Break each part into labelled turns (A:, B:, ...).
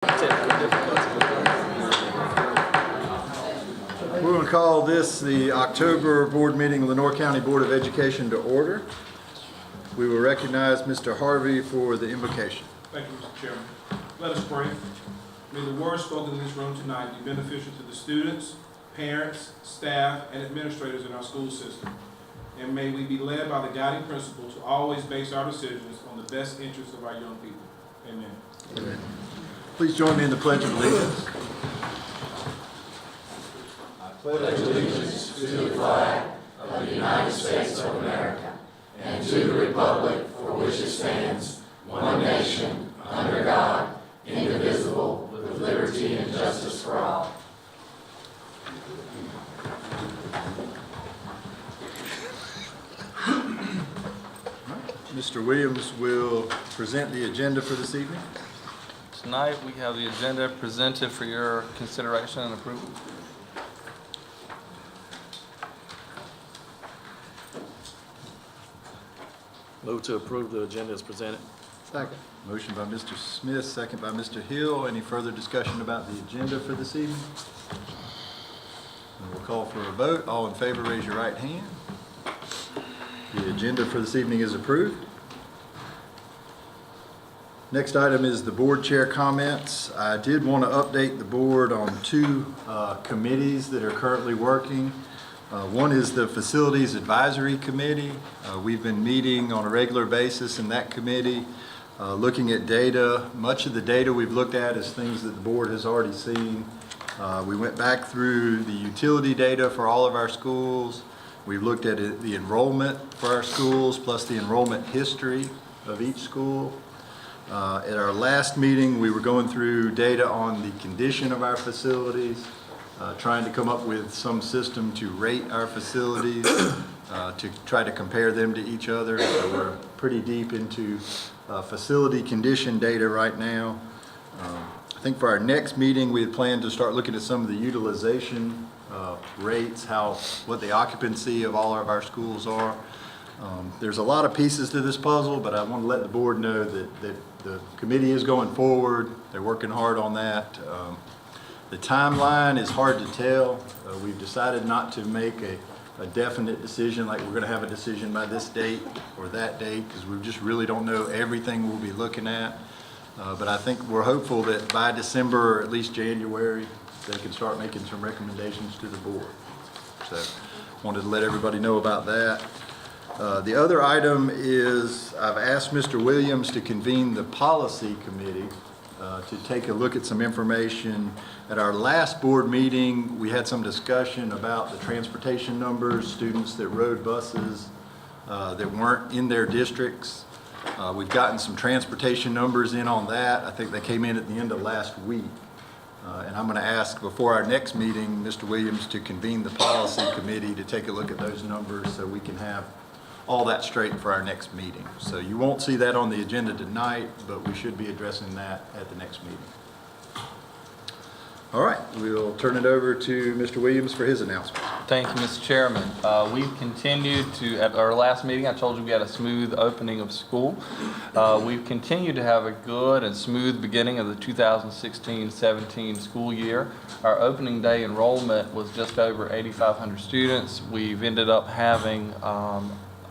A: We're going to call this the October board meeting of the Lenore County Board of Education to order. We will recognize Mr. Harvey for the invocation.
B: Thank you, Mr. Chairman. Let us pray. May the words spoken in this room tonight be beneficial to the students, parents, staff, and administrators in our school system. And may we be led by the guiding principle to always base our decisions on the best interests of our young people. Amen.
A: Amen. Please join me in the Pledge of Allegiance. I pledge allegiance to the flag of the United States of America and to the republic for which it stands, one nation, under God, indivisible, with liberty and justice for all. Mr. Williams will present the agenda for this evening.
C: Tonight, we have the agenda presented for your consideration and approval.
D: Move to approve the agenda as presented.
A: Second. Motion by Mr. Smith, second by Mr. Hill. Any further discussion about the agenda for this evening? And we'll call for a vote. All in favor, raise your right hand. The agenda for this evening is approved. Next item is the board chair comments. I did want to update the board on two committees that are currently working. One is the Facilities Advisory Committee. We've been meeting on a regular basis in that committee, looking at data. Much of the data we've looked at is things that the board has already seen. We went back through the utility data for all of our schools. We've looked at the enrollment for our schools, plus the enrollment history of each school. At our last meeting, we were going through data on the condition of our facilities, trying to come up with some system to rate our facilities, to try to compare them to each other. So we're pretty deep into facility condition data right now. I think for our next meeting, we had planned to start looking at some of the utilization rates, what the occupancy of all of our schools are. There's a lot of pieces to this puzzle, but I want to let the board know that the committee is going forward. They're working hard on that. The timeline is hard to tell. We've decided not to make a definite decision, like we're going to have a decision by this date or that date, because we just really don't know everything we'll be looking at. But I think we're hopeful that by December or at least January, they can start making some recommendations to the board. So wanted to let everybody know about that. The other item is I've asked Mr. Williams to convene the policy committee to take a look at some information. At our last board meeting, we had some discussion about the transportation numbers, students that rode buses that weren't in their districts. We've gotten some transportation numbers in on that. I think they came in at the end of last week. And I'm going to ask before our next meeting, Mr. Williams to convene the policy committee to take a look at those numbers so we can have all that straight for our next meeting. So you won't see that on the agenda tonight, but we should be addressing that at the next meeting. All right, we'll turn it over to Mr. Williams for his announcement.
C: Thank you, Mr. Chairman. We've continued to, at our last meeting, I told you we had a smooth opening of school. We've continued to have a good and smooth beginning of the 2016-17 school year. Our opening day enrollment was just over 8,500 students. We've ended up having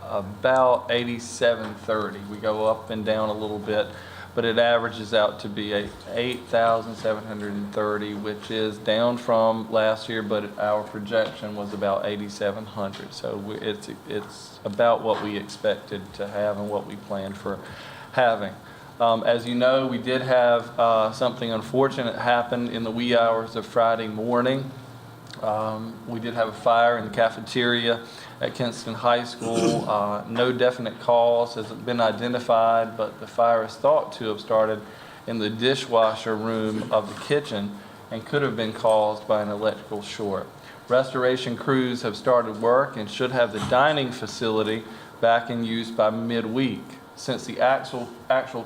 C: about 8,730. We go up and down a little bit, but it averages out to be 8,730, which is down from last year, but our projection was about 8,700. So it's about what we expected to have and what we planned for having. As you know, we did have something unfortunate happen in the wee hours of Friday morning. We did have a fire in the cafeteria at Kinston High School. No definite cause has been identified, but the fire is thought to have started in the dishwasher room of the kitchen and could have been caused by an electrical short. Restoration crews have started work and should have the dining facility back in use by midweek. Since the actual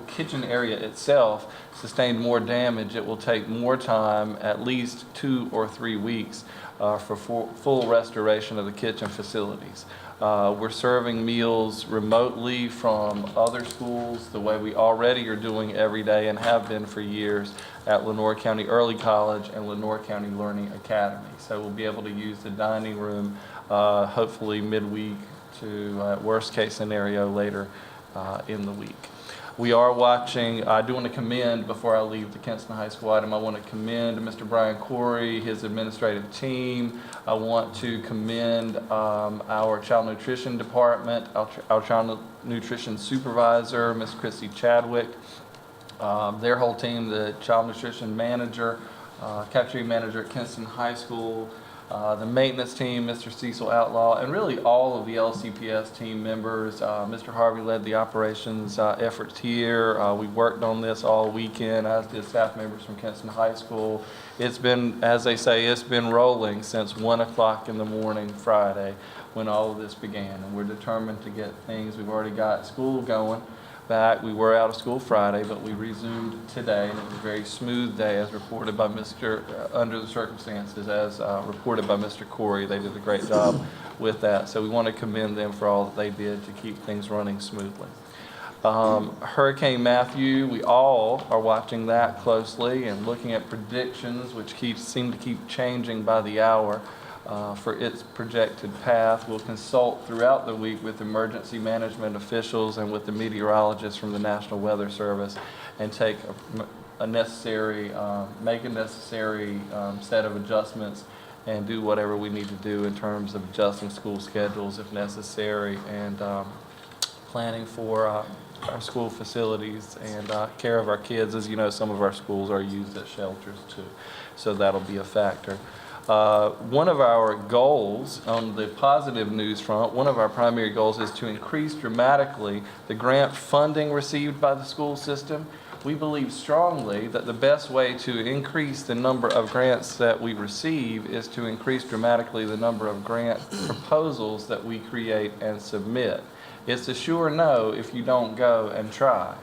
C: kitchen area itself sustained more damage, it will take more time, at least 2 or 3 weeks, for full restoration of the kitchen facilities. We're serving meals remotely from other schools the way we already are doing every day and have been for years, at Lenore County Early College and Lenore County Learning Academy. So we'll be able to use the dining room hopefully midweek to worst case scenario later in the week. We are watching, I do want to commend, before I leave the Kinston High School item, I want to commend Mr. Brian Corey, his administrative team. I want to commend our child nutrition department, our child nutrition supervisor, Ms. Christy Chadwick, their whole team, the child nutrition manager, cafeteria manager at Kinston High School, the maintenance team, Mr. Cecil Outlaw, and really all of the LCPS team members. Mr. Harvey led the operations efforts here. We worked on this all weekend, as did staff members from Kinston High School. It's been, as they say, it's been rolling since 1 o'clock in the morning Friday when all of this began, and we're determined to get things. We've already got school going back. We were out of school Friday, but we resumed today, and it was a very smooth day as reported by under the circumstances, as reported by Mr. Corey. They did a great job with that. So we want to commend them for all that they did to keep things running smoothly. Hurricane Matthew, we all are watching that closely and looking at predictions, which seem to keep changing by the hour. For its projected path. We'll consult throughout the week with emergency management officials and with the meteorologists from the National Weather Service and take a necessary, make a necessary set of adjustments and do whatever we need to do in terms of adjusting school schedules if necessary, and planning for our school facilities and care of our kids. As you know, some of our schools are used as shelters too, so that'll be a factor. One of our goals on the positive news front, one of our primary goals is to increase dramatically the grant funding received by the school system. We believe strongly that the best way to increase the number of grants that we receive is to increase dramatically the number of grant proposals that we create and submit. It's a sure no if you don't go and try.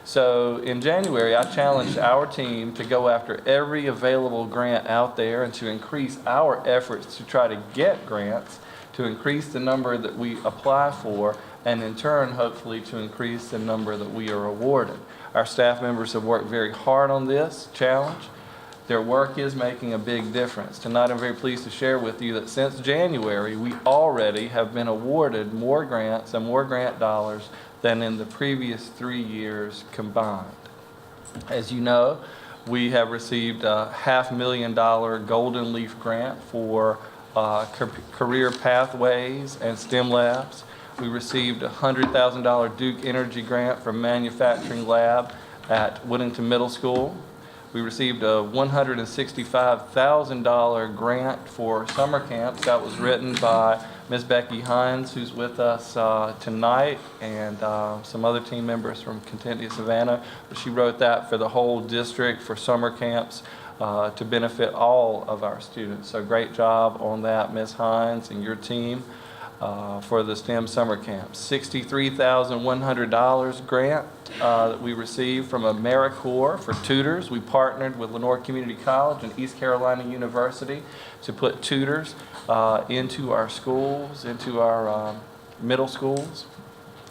C: So in January, I challenged our team to go after every available grant out there and to increase our efforts to try to get grants, to increase the number that we apply for, and in turn, hopefully, to increase the number that we are awarded. Our staff members have worked very hard on this challenge. Their work is making a big difference. Tonight, I'm very pleased to share with you that since January, we already have been awarded more grants and more grant dollars than in the previous 3 years combined. As you know, we have received a $500,000 Golden Leaf grant for career pathways and STEM labs. We received a $100,000 Duke Energy grant for manufacturing lab at Woodington Middle School. We received a $165,000 grant for summer camps that was written by Ms. Becky Hines, who's with us tonight, and some other team members from Contentia Savannah. But she wrote that for the whole district for summer camps to benefit all of our students. So great job on that, Ms. Hines and your team. For the STEM summer camps. $63,100 grant that we received from AmeriCorps for tutors. We partnered with Lenore Community College and East Carolina University to put tutors into our schools, into our middle schools,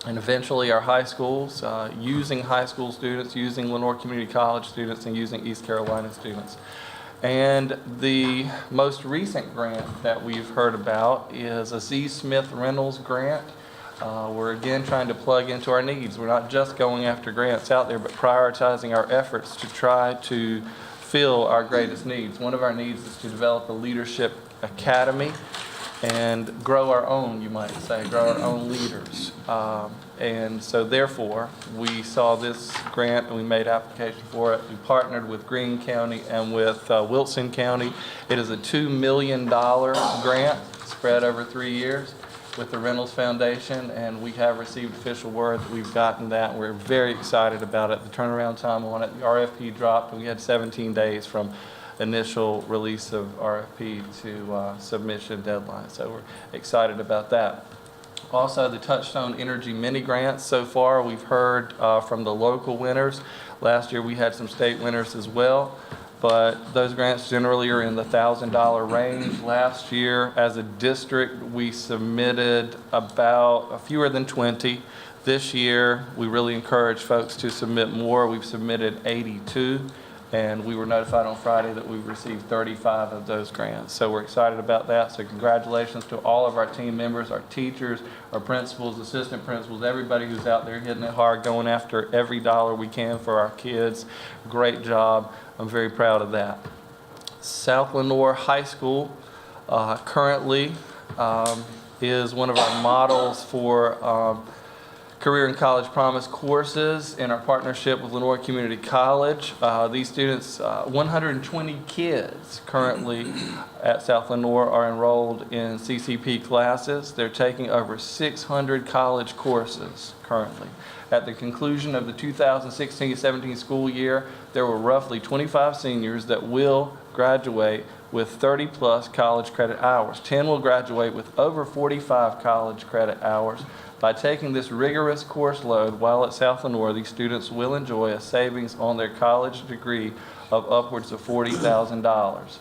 C: and eventually our high schools, using high school students, using Lenore Community College students, and using East Carolina students. And the most recent grant that we've heard about is a Z. Smith Reynolds grant. We're again trying to plug into our needs. We're not just going after grants out there, but prioritizing our efforts to try to fill our greatest needs. One of our needs is to develop a leadership academy and grow our own, you might say, grow our own leaders. And so therefore, we saw this grant and we made application for it. We partnered with Greene County and with Wilson County. It is a $2 million grant spread over 3 years with the Reynolds Foundation, and we have received official word that we've gotten that, and we're very excited about it. The turnaround time on it, the RFP dropped, and we had 17 days from initial release of RFP to submission deadline. So we're excited about that. Also, the Touchstone Energy mini grants. So far, we've heard from the local winners. Last year, we had some state winners as well, but those grants generally are in the $1,000 range. Last year, as a district, we submitted about fewer than 20. This year, we really encourage folks to submit more. We've submitted 82. And we were notified on Friday that we've received 35 of those grants. So we're excited about that. So congratulations to all of our team members, our teachers, our principals, assistant principals, everybody who's out there hitting it hard, going after every dollar we can for our kids. Great job. I'm very proud of that. South Lenoir High School currently is one of our models for Career and College Promise courses in our partnership with Lenoir Community College. These students, 120 kids currently at South Lenoir are enrolled in CCP classes. They're taking over 600 college courses currently. At the conclusion of the 2016-17 school year, there were roughly 25 seniors that will graduate with 30+ college credit hours. 10 will graduate with over 45 college credit hours. By taking this rigorous course load while at South Lenoir, these students will enjoy a savings on their college degree of upwards of $40,000.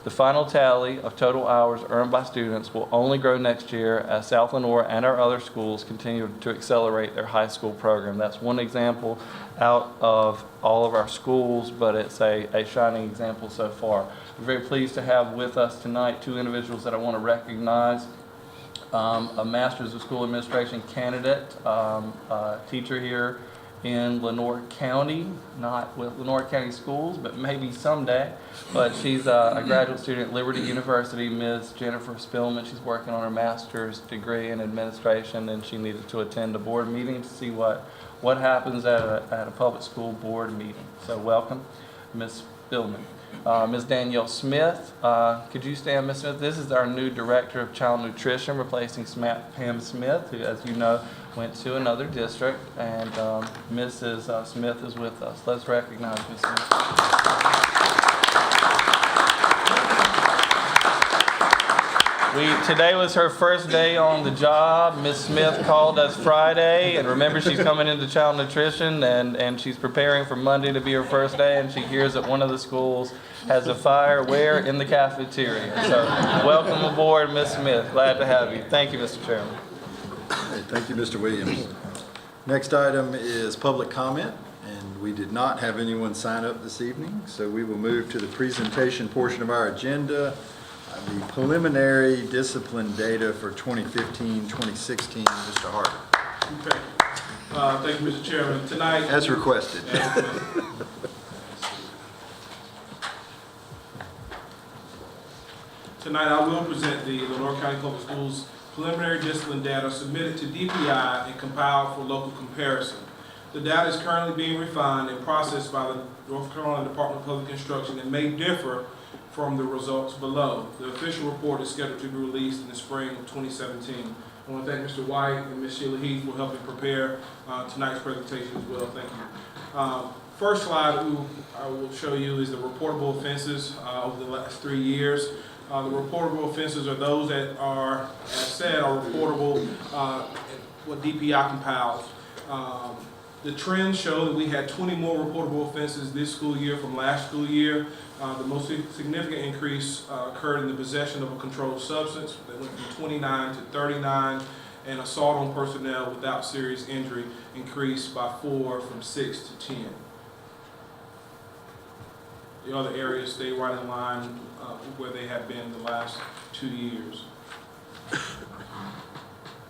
C: The final tally of total hours earned by students will only grow next year as South Lenoir and our other schools continue to accelerate their high school program. That's one example out of all of our schools, but it's a shining example so far. We're very pleased to have with us tonight two individuals that I want to recognize. A Master's of School Administration candidate, teacher here in Lenoir County, not with Lenoir County Schools, but maybe someday. But she's a graduate student at Liberty University, Ms. Jennifer Spillman. She's working on her master's degree in administration, and she needed to attend a board meeting to see what happens at a public school board meeting. So welcome, Ms. Spillman. Ms. Danielle Smith, could you stand, Ms. Smith? This is our new Director of Child Nutrition, replacing Pam Smith, who, as you know, went to another district, and Mrs. Smith is with us. Let's recognize Ms. Smith. Today was her first day on the job. Ms. Smith called us Friday, and remember, she's coming into child nutrition, and she's preparing for Monday to be her first day, and she hears that one of the schools has a fire where? In the cafeteria. So welcome aboard, Ms. Smith. Glad to have you. Thank you, Mr. Chairman.
A: Thank you, Mr. Williams. Next item is public comment, and we did not have anyone sign up this evening, so we will move to the presentation portion of our agenda. The preliminary discipline data for 2015-2016, Mr. Harder.
B: Okay. Thank you, Mr. Chairman. Tonight,
A: As requested.
B: Tonight, I will present the Lenoir County Public Schools preliminary discipline data submitted to DPI and compiled for local comparison. The data is currently being refined and processed by the North Carolina Department of Public Instruction and may differ from the results below. The official report is scheduled to be released in the spring of 2017. I want to thank Mr. White and Ms. Sheila Heath for helping prepare tonight's presentation as well. Thank you. First slide I will show you is the reportable offenses over the last 3 years. The reportable offenses are those that are, as said, are reportable what DPI compiles. The trends show that we had 20 more reportable offenses this school year from last school year. The most significant increase occurred in the possession of a controlled substance. That went from 29 to 39, and assault on personnel without serious injury increased by 4 from 6 to 10. The other areas stay right in line where they have been the last 2 years.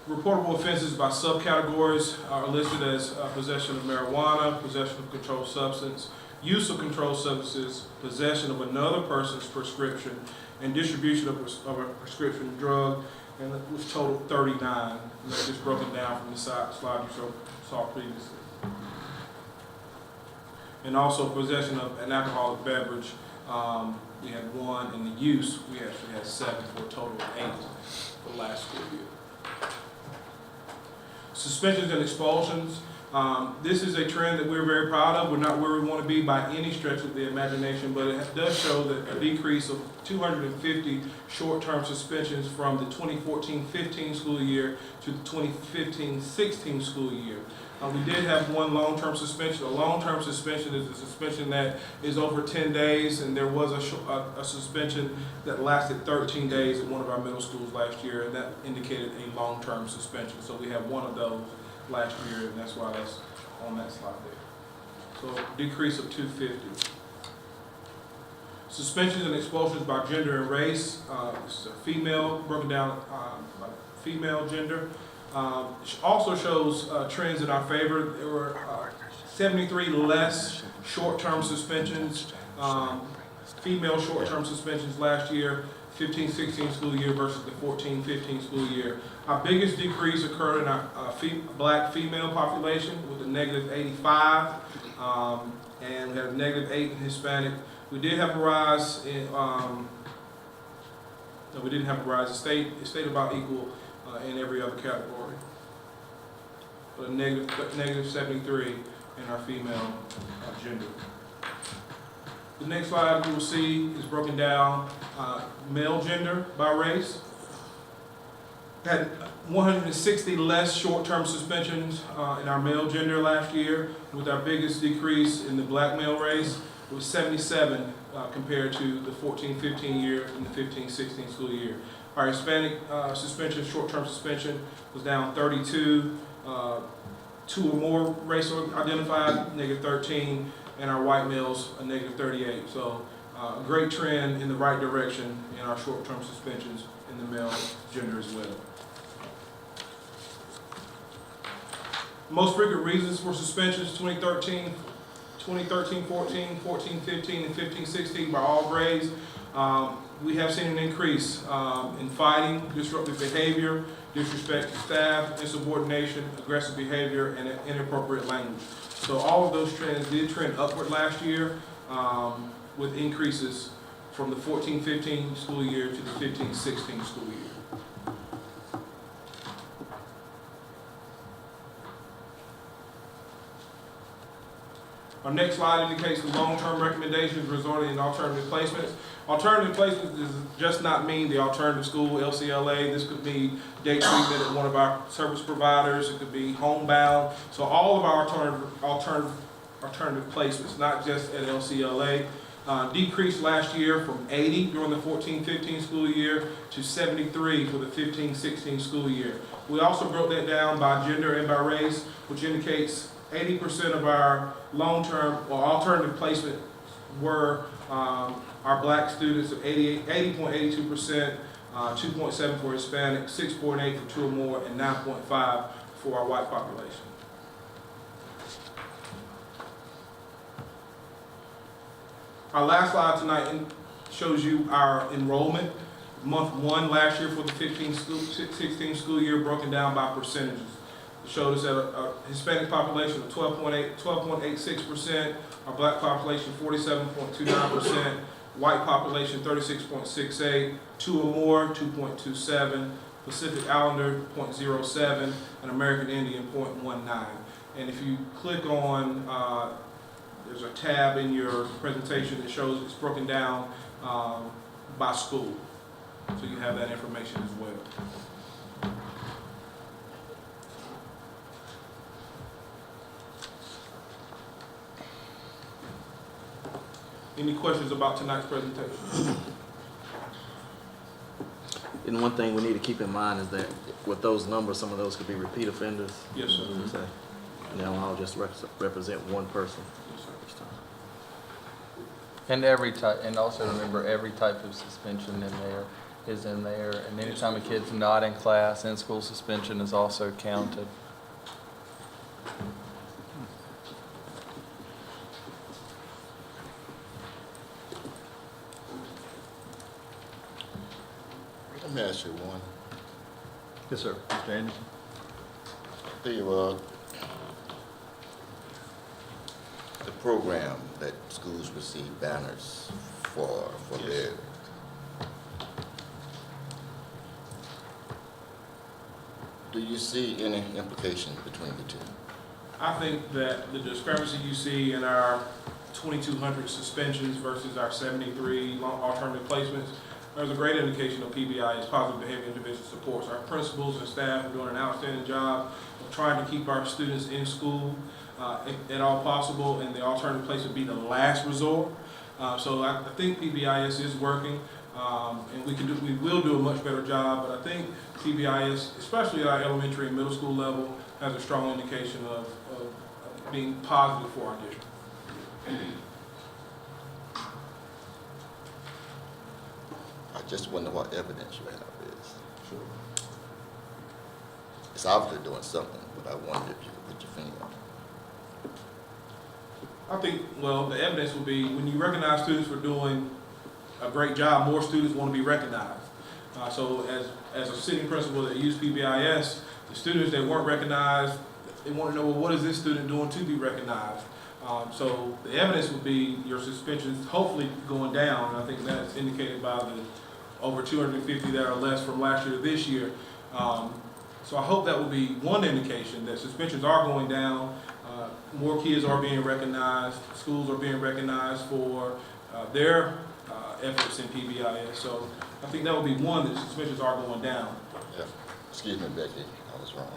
B: Reportable offenses by subcategories are listed as possession of marijuana, possession of controlled substance, use of controlled substances, possession of another person's prescription, and distribution of a prescription drug, and it was total 39. And that's just broken down from the slide you saw previously. And also possession of an alcoholic beverage, we had 1, and the use, we actually had 7 for a total of 8 for last school year. Suspensions and expulsions. This is a trend that we're very proud of. We're not where we want to be by any stretch of the imagination, but it does show that a decrease of 250 short-term suspensions from the 2014-15 school year to the 2015-16 school year. We did have 1 long-term suspension. A long-term suspension is a suspension that is over 10 days, and there was a suspension that lasted 13 days at one of our middle schools last year, and that indicated a long-term suspension. So we have 1 of those last year, and that's why that's on that slide there. So decrease of 250. Suspensions and expulsions by gender and race. This is a female, broken down by female gender. Also shows trends in our favor. There were 73 less short-term suspensions, female short-term suspensions last year, 15-16 school year versus the 14-15 school year. Our biggest decrease occurred in our black female population with a negative 85, and we had a negative 8 in Hispanic. We did have a rise in, no, we didn't have a rise. It stayed about equal in every other category. But a negative 73 in our female gender. The next slide you will see is broken down male gender by race. Had 160 less short-term suspensions in our male gender last year, with our biggest decrease in the black male race. It was 77 compared to the 14-15 year and the 15-16 school year. Our Hispanic suspension, short-term suspension, was down 32. 2 or more race identified, negative 13, and our white males, a negative 38. So a great trend in the right direction in our short-term suspensions in the male gender as well. Most frequent reasons for suspensions, 2013, 14, 14-15, and 15-16 by all grades. We have seen an increase in fighting, disruptive behavior, disrespect to staff, insubordination, aggressive behavior, and inappropriate language. So all of those trends did trend upward last year with increases from the 14-15 school year to the 15-16 school year. Our next slide indicates the long-term recommendations resulting in alternative placements. Alternative placements does just not mean the alternative school, LCLA. This could be day treatment at one of our service providers. It could be homebound. So all of our alternative placements, not just at LCLA, decreased last year from 80 during the 14-15 school year to 73 for the 15-16 school year. We also broke that down by gender and by race, which indicates 80% of our long-term or alternative placement were our black students of 80.82%, 2.7 for Hispanic, 6.8 for 2 or more, and 9.5 for our white population. Our last slide tonight shows you our enrollment. Month 1 last year for the 15-16 school year broken down by percentages. It showed us that a Hispanic population of 12.86%, our black population 47.29%, white population 36.68, 2 or more 2.27, Pacific Islander 0.07, and American Indian 0.19. And if you click on, there's a tab in your presentation that shows it's broken down by school. So you have that information as well. Any questions about tonight's presentation?
D: And one thing we need to keep in mind is that with those numbers, some of those could be repeat offenders.
B: Yes, sir.
D: And they'll all just represent one person.
B: Yes, sir.
D: each time.
C: And every type, and also remember, every type of suspension in there is in there. And anytime a kid's not in class, in-school suspension is also counted.
E: Let me ask you one.
A: Yes, sir. Mr. Anderson?
E: The program that schools receive banners for their, do you see any implication between the two?
B: I think that the discrepancy you see in our 2,200 suspensions versus our 73 alternative placements, there's a great indication of PBI's positive behavior intervention supports. Our principals and staff are doing an outstanding job of trying to keep our students in school at all possible, and the alternative place would be the last resort. So I think PBIS is working, and we will do a much better job, but I think PBIS, especially at our elementary and middle school level, has a strong indication of being positive for our district.
E: just wonder what evidence you have is.
B: Sure.
E: It's obviously doing something, but I wondered if you could put your finger on it.
B: I think, well, the evidence would be when you recognize students for doing a great job, more students want to be recognized. So as a sitting principal that used PBIS, the students that weren't recognized, they want to know, well, what is this student doing to be recognized? So the evidence would be your suspensions hopefully going down. And I think that's indicated by the over 250 that are less from last year to this year. So I hope that will be one indication that suspensions are going down. More kids are being recognized. Schools are being recognized for their efforts in PBIS. So I think that would be one, that suspensions are going down.
E: Yeah. Excuse me, Becky, I was wrong.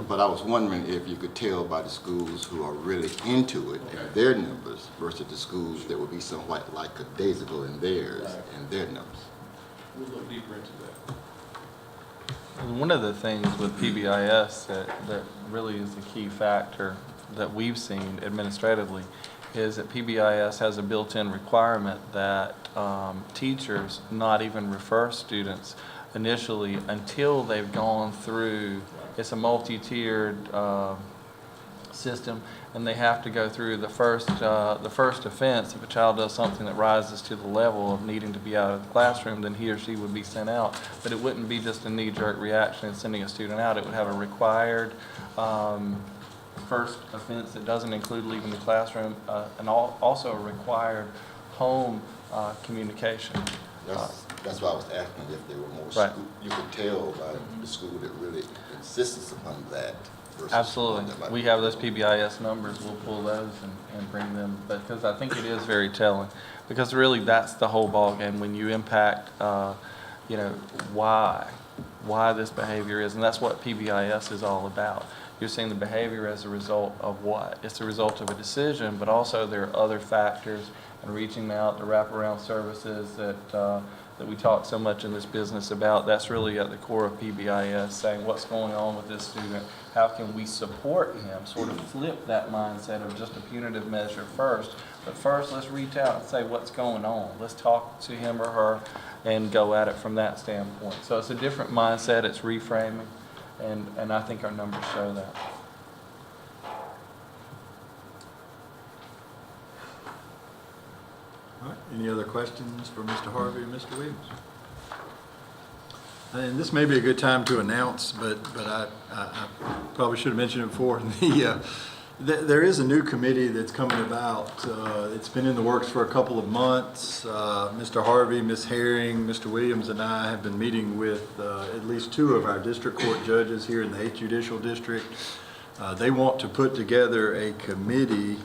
E: But I was wondering if you could tell by the schools who are really into it and their numbers versus the schools that would be somewhat like a daisical in theirs and their numbers.
B: We'll look deeper into that.
C: And one of the things with PBIS that really is the key factor that we've seen administratively is that PBIS has a built-in requirement that teachers not even refer students initially until they've gone through, it's a multi-tiered system, and they have to go through the first offense. If a child does something that rises to the level of needing to be out of the classroom, then he or she would be sent out. But it wouldn't be just a knee-jerk reaction in sending a student out. It would have a required first offense that doesn't include leaving the classroom, and also a required home communication.
E: That's why I was asking if there were more
C: Right.
E: schools. You could tell by the school that really insists upon that versus
C: Absolutely.
E: one that might
C: We
E: be-
C: have those PBIS numbers. We'll pull those and bring them, because I think it is very telling. Because really, that's the whole ballgame when you impact, why this behavior is, and that's what PBIS is all about. You're seeing the behavior as a result of what? It's the result of a decision, but also there are other factors, and reaching out to wraparound services that we talk so much in this business about. That's really at the core of PBIS, saying what's going on with this student, how can we support him, sort of flip that mindset of just a punitive measure first. But first, let's reach out and say what's going on. Let's talk to him or her and go at it from that standpoint. So it's a different mindset, it's reframing, and I think our numbers show that.
A: All right, any other questions for Mr. Harvey or Mr. Williams? And this may be a good time to announce, but I probably should have mentioned it before. There is a new committee that's coming about. It's been in the works for a couple of months. Mr. Harvey, Ms. Herring, Mr. Williams, and I have been meeting with at least two of our district court judges here in the 8th Judicial District. They want to put together a committee,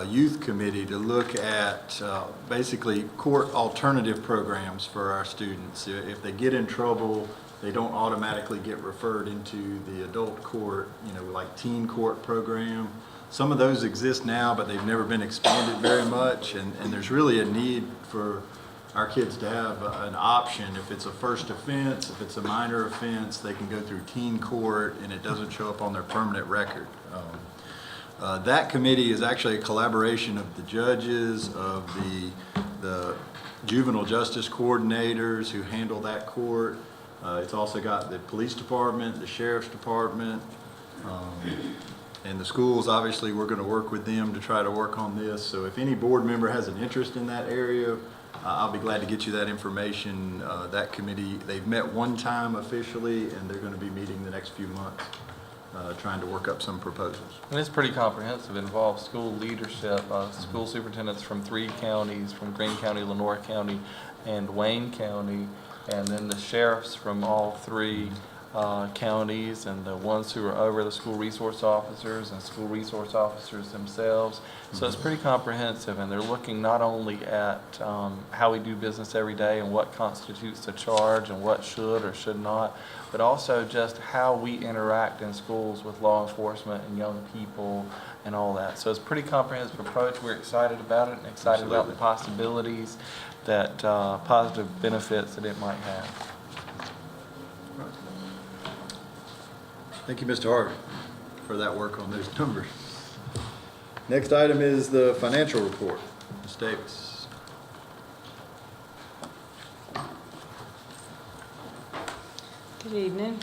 A: youth committee, to look at basically court alternative programs for our students. If they get in trouble, they don't automatically get referred into the adult court, like teen court program. Some of those exist now, but they've never been expanded very much, and there's really a need for our kids to have an option. If it's a first offense, if it's a minor offense, they can go through teen court and it doesn't show up on their permanent record. That committee is actually a collaboration of the judges, of the juvenile justice coordinators who handle that court. It's also got the police department, the sheriff's department, and the schools. Obviously, we're going to work with them to try to work on this. So if any board member has an interest in that area, I'll be glad to get you that information. That committee, they've met one time officially, and they're going to be meeting the next few months, trying to work up some proposals.
C: And it's pretty comprehensive. It involves school leadership, school superintendents from 3 counties, from Greene County, Lenore County, and Wayne County, and then the sheriffs from all 3 counties, and the ones who are over the school resource officers and school resource officers themselves. So it's pretty comprehensive, and they're looking not only at how we do business every day and what constitutes a charge and what should or should not, but also just how we interact in schools with law enforcement and young people and all that. So it's a pretty comprehensive approach. We're excited about it and excited about the possibilities, that positive benefits that it might have.
A: Thank you, Mr. Harvey, for that work on those numbers. Next item is the financial report. Ms. Davis.
F: Good evening.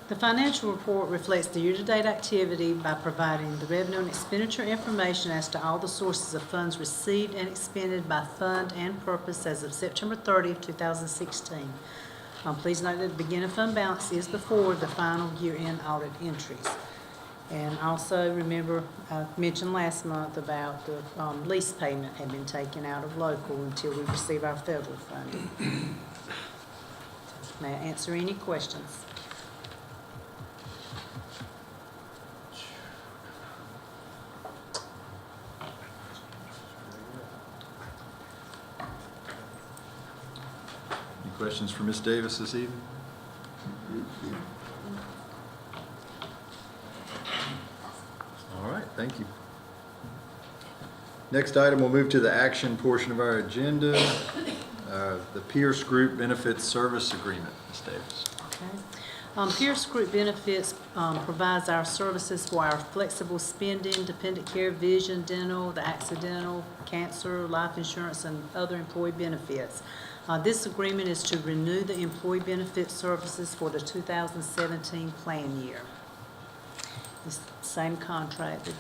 F: The financial report reflects the year-to-date activity by providing the revenue and expenditure information as to all the sources of funds received and expended by fund and purpose as of September 30th, 2016. Please note that the beginning fund balance is before the final year-end audit entries. And also remember, I mentioned last month about the lease payment had been taken out of local until we receive our federal funding. May I answer any questions?
A: Any questions for Ms. Davis this evening? All right, thank you. Next item, we'll move to the action portion of our agenda, the Pierce Group Benefits Service Agreement. Ms. Davis.
F: Okay. Pierce Group Benefits provides our services for our flexible spending, dependent care, vision, dental, the accidental, cancer, life insurance, and other employee benefits. This agreement is to renew the employee benefit services for the 2017 plan year. It's the same contract that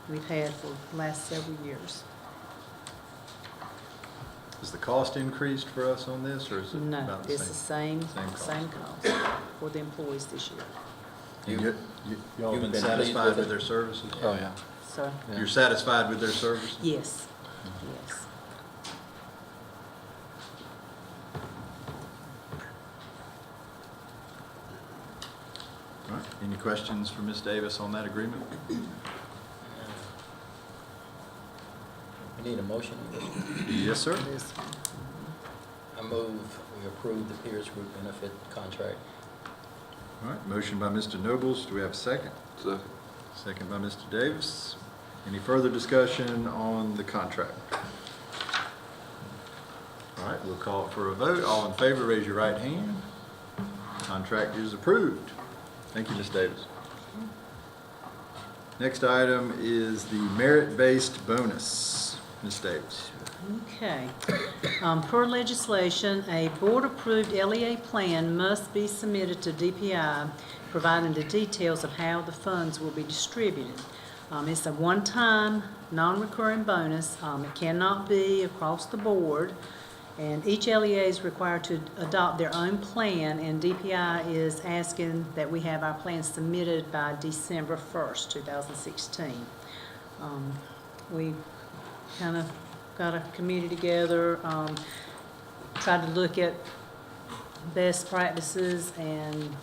F: we've had for the last several years.
A: Has the cost increased for us on this, or is it
F: No,
A: about the
F: it's the
A: same?
F: same cost for the employees this year.
A: And y'all
D: You've
A: been
D: been pleased
A: satisfied
D: with
A: with
D: it?
A: their services?
C: Oh, yeah.
F: So,
C: Yeah.
A: You're satisfied with their services?
F: yes, yes.
A: All right, any questions for Ms. Davis on that agreement?
G: We need a motion on this one.
A: Yes, sir.
F: This one.
G: I move we approve the Pierce Group benefit contract.
A: All right, motion by Mr. Nobles. Do we have a second?
E: So,
A: Second by Mr. Davis. Any further discussion on the contract? All right, we'll call it for a vote. All in favor, raise your right hand. Contract is approved. Thank you, Ms. Davis. Next item is the merit-based bonus. Ms. Davis.
F: Okay. Per legislation, a board-approved LEA plan must be submitted to DPI, providing the details of how the funds will be distributed. It's a one-time, non-recurring bonus. It cannot be across the board, and each LEA is required to adopt their own plan, and DPI is asking that we have our plan submitted by December 1st, 2016. We kind of got a committee together, tried to look at best practices, and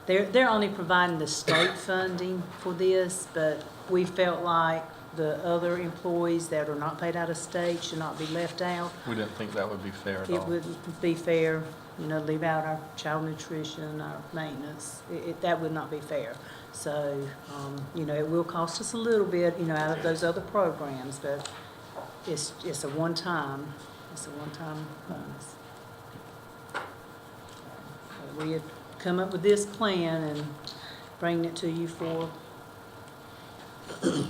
F: they're only providing the state funding for this, but we felt like the other employees that are not paid out of state should not be left out.
C: We didn't think that would be fair at
F: It
C: all.
F: wouldn't be fair, leave out our child nutrition, our maintenance. That would not be fair. So, it will cost us a little bit, out of those other programs, but it's a one-time bonus. We had come up with this plan and bringing it to you for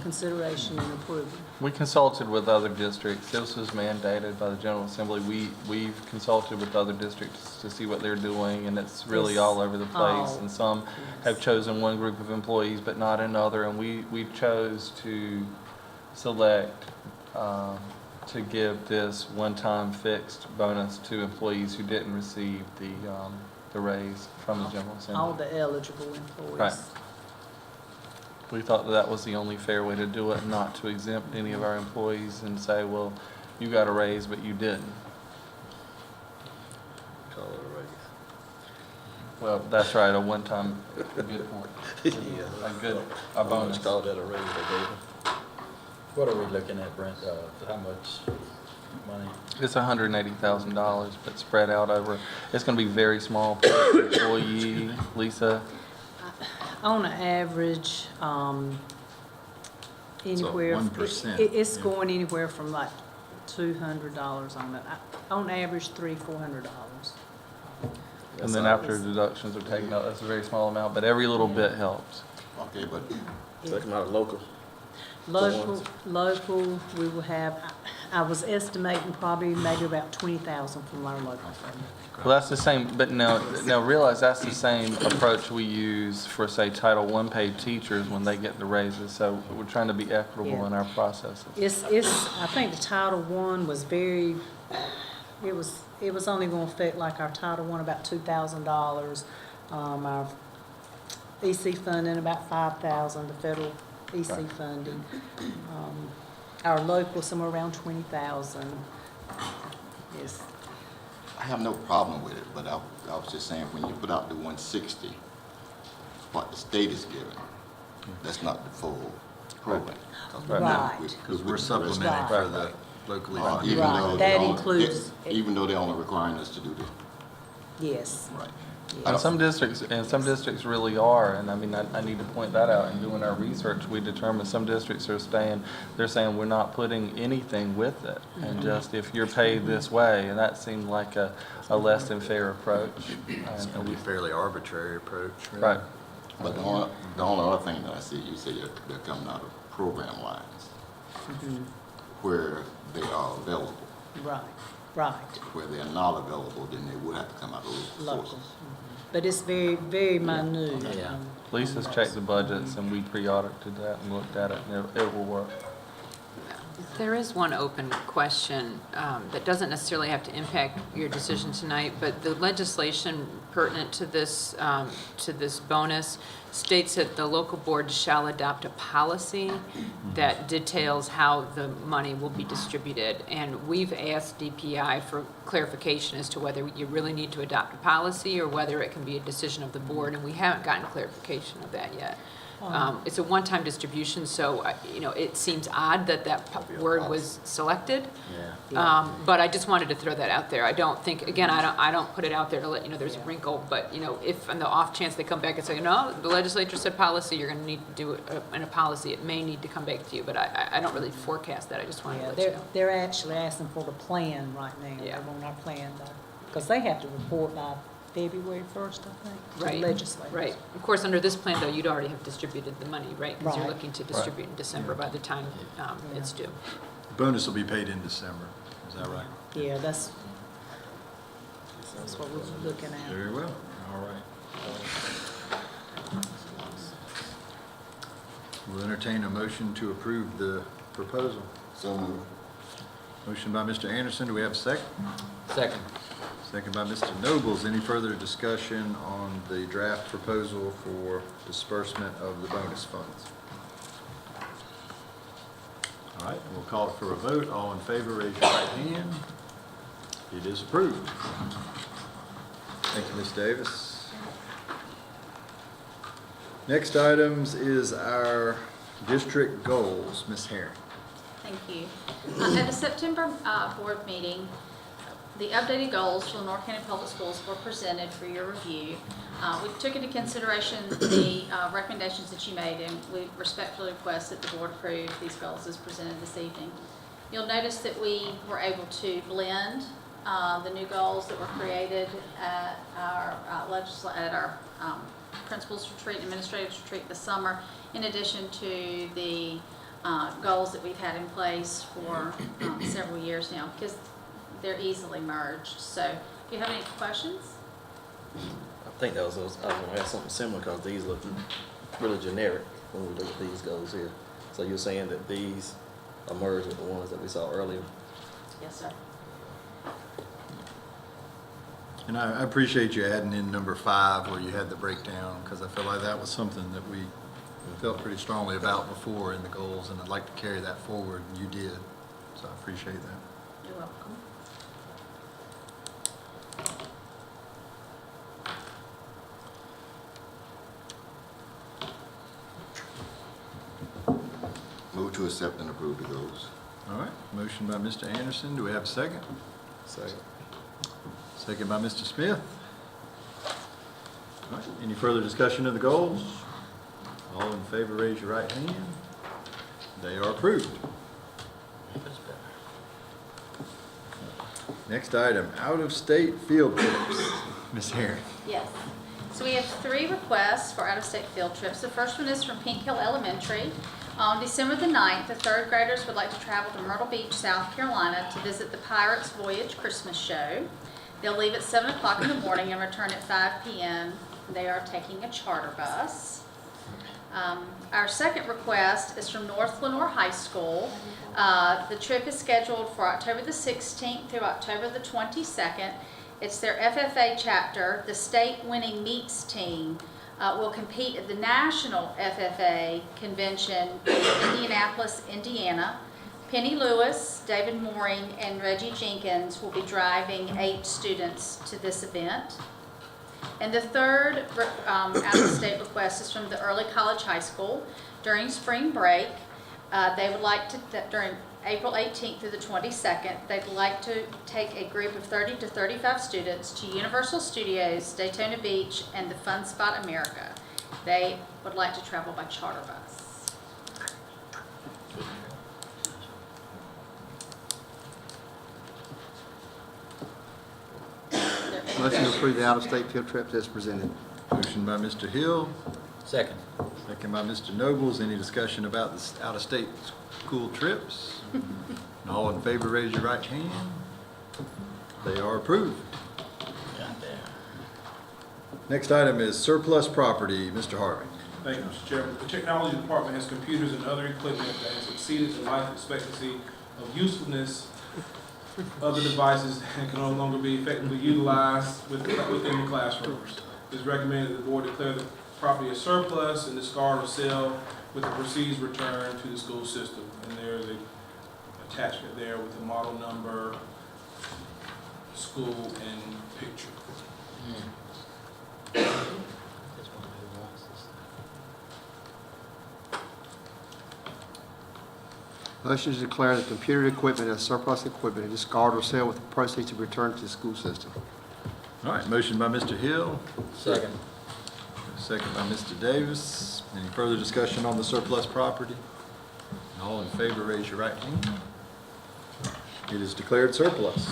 F: consideration and approval.
C: We consulted with other districts. This was mandated by the General Assembly. We've consulted with other districts to see what they're doing, and it's really
F: Yes.
C: all over the place.
F: All.
C: And some have chosen one group of employees, but not another. And we chose to select to give this one-time fixed bonus to employees who didn't receive the raise from the General Assembly.
F: All the eligible employees.
C: Right. We thought that was the only fair way to do it, not to exempt any of our employees and say, well, you got a raise, but you didn't.
D: Call it a raise.
C: Well, that's right, a one-time, good point. A bonus.
D: Call that a raise they gave them.
G: What are we looking at, Brent? How much money?
C: It's $180,000, but spread out over, it's gonna be very small per employee. Lisa,
F: On average, anywhere.
A: 1%,
F: It's
A: yeah.
F: going anywhere from like $200 on it. On average, $300-400.
C: and then after deductions are taken out, that's a very small amount, but every little bit helps.
E: okay, but
D: So they come out of local.
F: Local, we will have, I was estimating probably maybe about 20,000 from our local fund.
C: Well, that's the same, but now realize that's the same approach we use for, say, Title I paid teachers when they get the raises. So we're trying to be equitable
F: Yeah.
C: in our processes.
F: I think the Title I was very, it was only gonna affect like our Title I about $2,000. Our EC funding about 5,000, the federal EC funding. Our local somewhere around 20,000. Yes,
E: I have no problem with it, but I was just saying, when you put out the 160, what the state is giving, that's not the full program. 'Cause we-
F: Right.
E: we-
A: Because we're
E: with the
A: supplementing
E: rest
A: for
E: of
A: the
E: it,
A: locally
E: even
A: funded.
F: Right,
E: though
F: that
E: they only-
F: includes-
E: Even though they're only requiring us to do the,
F: yes.
E: right.
C: And some districts really are, and I mean, I need to point that out. In doing our research, we determined some districts are they're saying we're not putting anything with it. And just if you're paid this way, and that seemed like a less than fair approach.
A: It's
C: And
A: going to be a fairly arbitrary approach. really.
C: Right.
E: But the only other thing that I see, you say they're coming out of program lines where they are available.
F: Right, right,
E: Where they're not available, then they would have to come out of local
F: local.
E: sources.
F: But it's very, very minute.
D: Yeah.
C: Lisa's checked the budgets, and we pre-audited that and looked at it, and it will work.
H: There is one open question that doesn't necessarily have to impact your decision tonight, but the legislation pertinent to this bonus states that the local board shall adopt a policy that details how the money will be distributed. And we've asked DPI for clarification as to whether you really need to adopt a policy or whether it can be a decision of the board, and we haven't gotten clarification of that yet. It's a one-time distribution, so, it seems odd that word was selected.
D: Yeah.
H: But I just wanted to throw that out there. I don't think, again, I don't put it out there to let you know there's a wrinkle, but, if on the off chance they come back and say, no, the legislature said policy, you're gonna need to do it in a policy, it may need to come back to you, but I don't really forecast that. I just wanted to
F: Yeah,
H: let you know.
F: they're actually asking for the plan right now.
H: Yeah.
F: They want our plan, because they have to report by February 1st, I think, to the
H: Right,
F: legislature.
H: right. Of course, under this plan, though, you'd already have distributed the money, right? Because you're
F: Right.
H: looking to distribute in December by the time it's due.
A: Bonus will be paid in December. Is that right?
F: Yeah, that's what we're looking at.
A: Very well. All right. We'll entertain a motion to approve the proposal.
E: So moved.
A: Motion by Mr. Anderson. Do we have a second?
G: Second.
A: Second by Mr. Nobles. Any further discussion on the draft proposal for disbursement of the bonus funds? All right, we'll call for a vote. All in favor, raise your right hand. It is approved. Thank you, Ms. Davis. Next items is our district goals. Ms. Herring.
I: Thank you. At the September board meeting, the updated goals for the North County Public Schools were presented for your review. We took into consideration the recommendations that you made, and we respectfully request that the board approve these goals as presented this evening. You'll notice that we were able to blend the new goals that were created at our principals retreat, administrators retreat this summer, in addition to the goals that we've had in place for several years now, because they're easily merged. So if you have any questions?
D: I think I was gonna ask something similar, because these look really generic when we look at these goals here. So you're saying that these are merged with the ones that we saw earlier?
I: Yes, sir.
A: And I appreciate you adding in number 5 where you had the breakdown, because I feel like that was something that we felt pretty strongly about before in the goals, and I'd like to carry that forward, and you did. So I appreciate that.
I: You're welcome.
E: Move to accept and approve the goals.
A: All right, motion by Mr. Anderson. Do we have a second?
D: Second.
A: Second by Mr. Smith. All right, any further discussion of the goals? All in favor, raise your right hand. They are approved. Next item, out-of-state field trips. Ms. Herring.
I: Yes. So we have 3 requests for out-of-state field trips. The first one is from Pink Hill Elementary. On December the 9th, the 3rd graders would like to travel to Myrtle Beach, South Carolina to visit the Pirates Voyage Christmas Show. They'll leave at 7 o'clock in the morning and return at 5 p.m. They are taking a charter bus. Our second request is from North Lenore High School. The trip is scheduled for October the 16th through October the 22nd. It's their FFA chapter. The state winning meets team will compete at the National FFA Convention in Indianapolis, Indiana. Penny Lewis, David Mooring, and Reggie Jenkins will be driving 8 students to this event. And the third out-of-state request is from the Early College High School. During spring break, they would like to, during April 18th through the 22nd, they'd like to take a group of 30 to 35 students to Universal Studios, Daytona Beach, and the Fun Spot America. They would like to travel by charter bus.
J: Motion to approve the out-of-state field trips as presented.
A: Motion by Mr. Hill,
G: Second.
A: second by Mr. Nobles. Any discussion about the out-of-state school trips? All in favor, raise your right hand. They are approved. Next item is surplus property. Mr. Harvey.
B: Thank you, Mr. Chairman. The Technology Department has computers and other equipment that has exceeded the life expectancy of usefulness of the devices and can no longer be effectively utilized within the classrooms. It is recommended that the board declare the property as surplus and discard or sell with the proceeds returned to the school system. And there is an attachment there with the model number, school, and picture.
J: Motion to declare the computer equipment as surplus equipment and discard or sell with the proceeds to return to the school system.
A: All right, motion by Mr. Hill,
G: Second.
A: second by Mr. Davis. Any further discussion on the surplus property? All in favor, raise your right hand. It is declared surplus.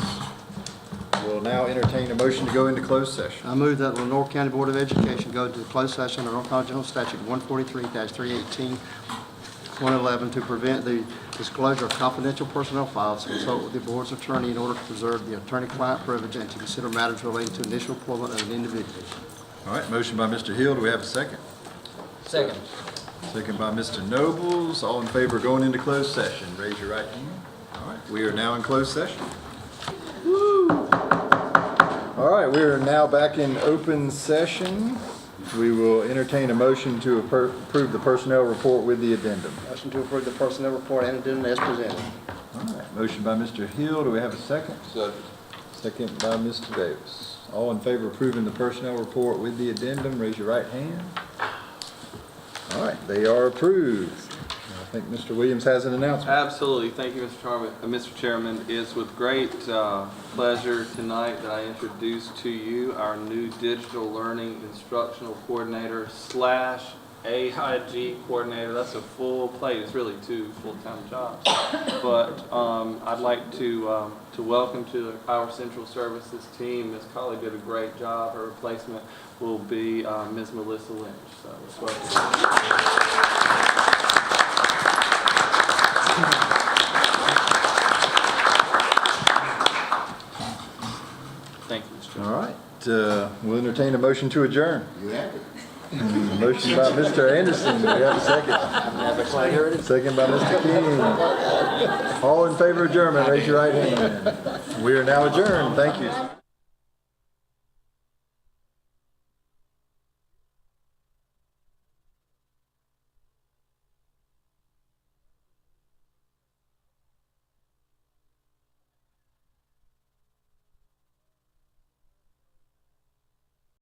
A: We'll now entertain a motion to go into closed session.
J: I move that Lenore County Board of Education go into closed session under North Carolina General Statute 143-318-111 to prevent the disclosure of confidential personnel files, to consult with the board's attorney in order to preserve the attorney-client privilege and to consider matters relating to initial employment of an individual.
A: All right, motion by Mr. Hill. Do we have a second?
G: Second.
A: Second by Mr. Nobles. All in favor of going into closed session, raise your right hand. All right, we are now in closed session. All right, we are now back in open session. We will entertain a motion to approve the personnel report with the addendum.
J: Motion to approve the personnel report and addendum as presented.
A: All right, motion by Mr. Hill. Do we have a second? Second. Second by Mr. Davis. All in favor of approving the personnel report with the addendum, raise your right hand. All right, they are approved. I think Mr. Williams has an announcement.
C: Absolutely. Thank you, Mr. Chairman. It's with great pleasure tonight that I introduce to you our new digital learning instructional coordinator / AIG coordinator. That's a full plate. It's really 2 full-time jobs. But I'd like to welcome to our central services team. Ms. Colley did a great job. Her replacement will be Ms. Melissa Lynch. So let's welcome her. Thank you, Mr. Chairman.
A: All right, we'll entertain a motion to adjourn.
E: You have it.
A: Motion by Mr. Anderson. Do we have a second? Second by Mr. King. All in favor of adjournment, raise your right hand. We are now adjourned. Thank you.